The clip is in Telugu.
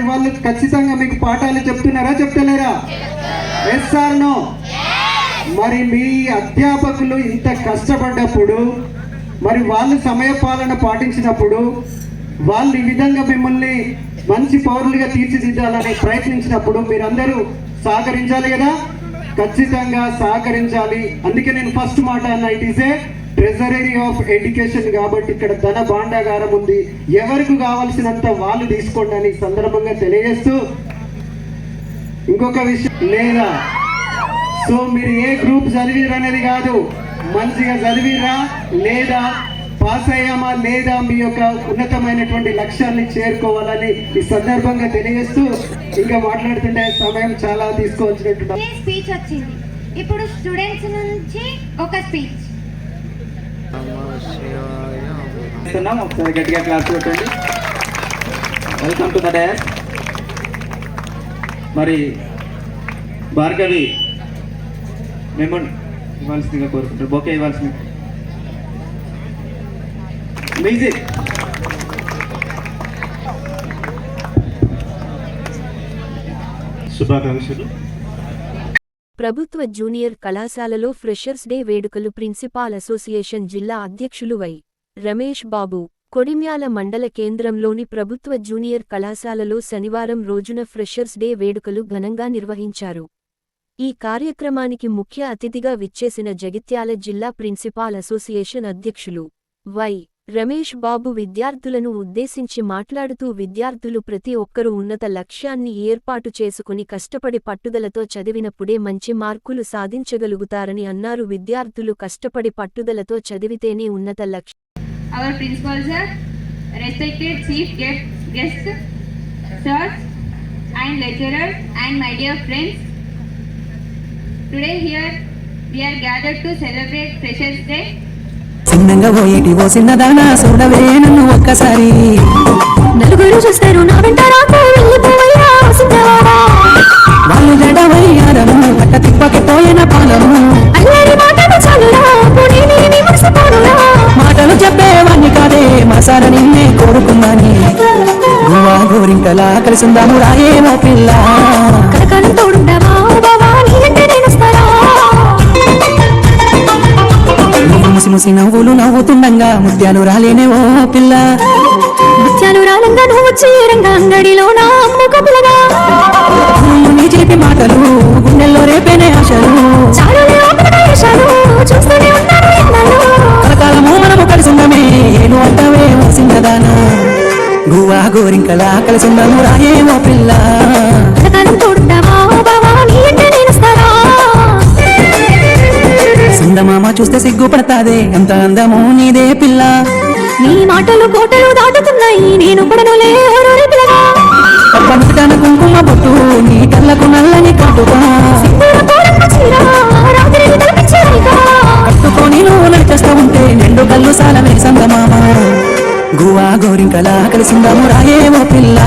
వాళ్ళు ఖచ్చితంగా మీకు పాఠాలు చెప్తున్నారా చెప్తలేరా? Yes are no? మరి మీ అధ్యాపకులు ఇంత కష్టపడ్డప్పుడు, మరి వాళ్ళు సమయపాలన పాటించినప్పుడు, వాళ్ళు ఈ విధంగా మిమ్మల్ని మంచి పౌరులుగా తీర్చిదిద్దాలని ప్రయత్నించినప్పుడు మీరందరూ సహకరించాలి కదా? ఖచ్చితంగా సహకరించాలి. అందుకే నేను ఫస్ట్ మాట అన్న, it is a treasury of education. కాబట్టి ఇక్కడ ధన భాండాగారం ఉంది, ఎవరికి కావాల్సినంత వాళ్ళు తీసుకోండి అని సందర్భంగా తెలియజేస్తూ, ఇంకొక విషయం లేదా, సో మీరు ఏ గ్రూప్ చదివిరా అనేది కాదు, మంచిగా చదివిరా లేదా, పాస్ అయ్యామా లేదా, మీ యొక్క ఉన్నతమైనటువంటి లక్ష్యాన్ని చేరుకోవాలని ఈ సందర్భంగా తెలియజేస్తూ, ఇంకా మాట్లాడుతుంటే సమయం చాలా తీసుకోవాల్సినట్టు స్పీచ్ వచ్చింది. ఇప్పుడు స్టూడెంట్స్ నుంచి ఒక స్పీచ్. ఒకసారి గట్టిగా క్లాస్ పెట్టండి. Welcome to the dais. మరి భార్గవి మేము ఇవ్వాల్సిందిగా కోరుకుంటారు, బొకే ఇవ్వాల్సింది. మ్యూజిక్. శుభాకాంక్షలు. ప్రభుత్వ జూనియర్ కళాశాలలో ఫ్రెషర్స్ డే వేడుకలు ప్రిన్సిపాల్ అసోసియేషన్ జిల్లా అధ్యక్షులు వై. రమేష్ బాబు. కొడిమ్యాల మండల కేంద్రంలోని ప్రభుత్వ జూనియర్ కళాశాలలో శనివారం రోజున ఫ్రెషర్స్ డే వేడుకలు ఘనంగా నిర్వహించారు. ఈ కార్యక్రమానికి ముఖ్య అతిథిగా విచ్చేసిన జగిత్యాల జిల్లా ప్రిన్సిపాల్ అసోసియేషన్ అధ్యక్షులు వై. రమేష్ బాబు విద్యార్థులను ఉద్దేశించి మాట్లాడుతూ, విద్యార్థులు ప్రతి ఒక్కరూ ఉన్నత లక్ష్యాన్ని ఏర్పాటు చేసుకుని కష్టపడి పట్టుదలతో చదివినప్పుడే మంచి మార్కులు సాధించగలుగుతారని అన్నారు. విద్యార్థులు కష్టపడి పట్టుదలతో చదివితేనే ఉన్నత లక్ష్యం. Our principal sir, respected chief guests, sirs and lecturers and my dear friends, today here we are gathered to celebrate Freshers Day. చిన్నంగా పోయేటి ఓ చిన్నదానా చూడవే నన్ను ఒక్కసారి, నలుగురు చూస్తారు నా వెంట రాకు వెళ్ళిపోవయ్యా చిన్నవాడా, వాళ్ళు జడవయ్యారము పట్ట తిప్పకి పోయిన పాలము, అల్లరి మాటలు చాలురా పుణిని మురిసిపోనురా, మాటలు చెప్పేవాణ్ణి కాదే మనసార నిన్నే కోరుకున్నాని, గువా గోరింకలా కలిసిందాము రాయేమో పిల్ల, కలకాలం తోడుండవా బావా నీ వెంట నేనొస్తారా, ముసి ముసి నవ్వులు నవ్వుతుండగా ముత్యాలు రాలేనే ఓ పిల్ల, ముత్యాలు రాలంగా నువ్వు చీరంగా అంగడిలో నా అమ్ముక పిల్లగా, నీ చేతి మాటలు గుండెల్లో రేపేనే ఆశలు, చూస్తూనే ఉంటాను కలకాలము మనము కలిసిందమే ఏను అంటావే వసిందదానా, గువా గోరింకలా కలిసిందాము రాయేమో పిల్ల, కలకాలం తోడుంటావా బావా నీ అంటే నేనొస్తారా, సందమామ చూస్తే సిగ్గుపడతాదే ఎంత అందము నీదే పిల్ల, నీ మాటలు కోటలు దాటుతున్నాయి నేను పడనులే పిల్లగా, పప్పనుటాన కుంకుమ బొట్టు నీ కళ్ళకు నల్లని కట్టుగా, కట్టుకొని నువ్వు నడిచేస్తా ఉంటే నిండు కళ్ళు సాలమే సందమామ, గువా గోరింకలా కలిసిందాము రాయేమో పిల్ల.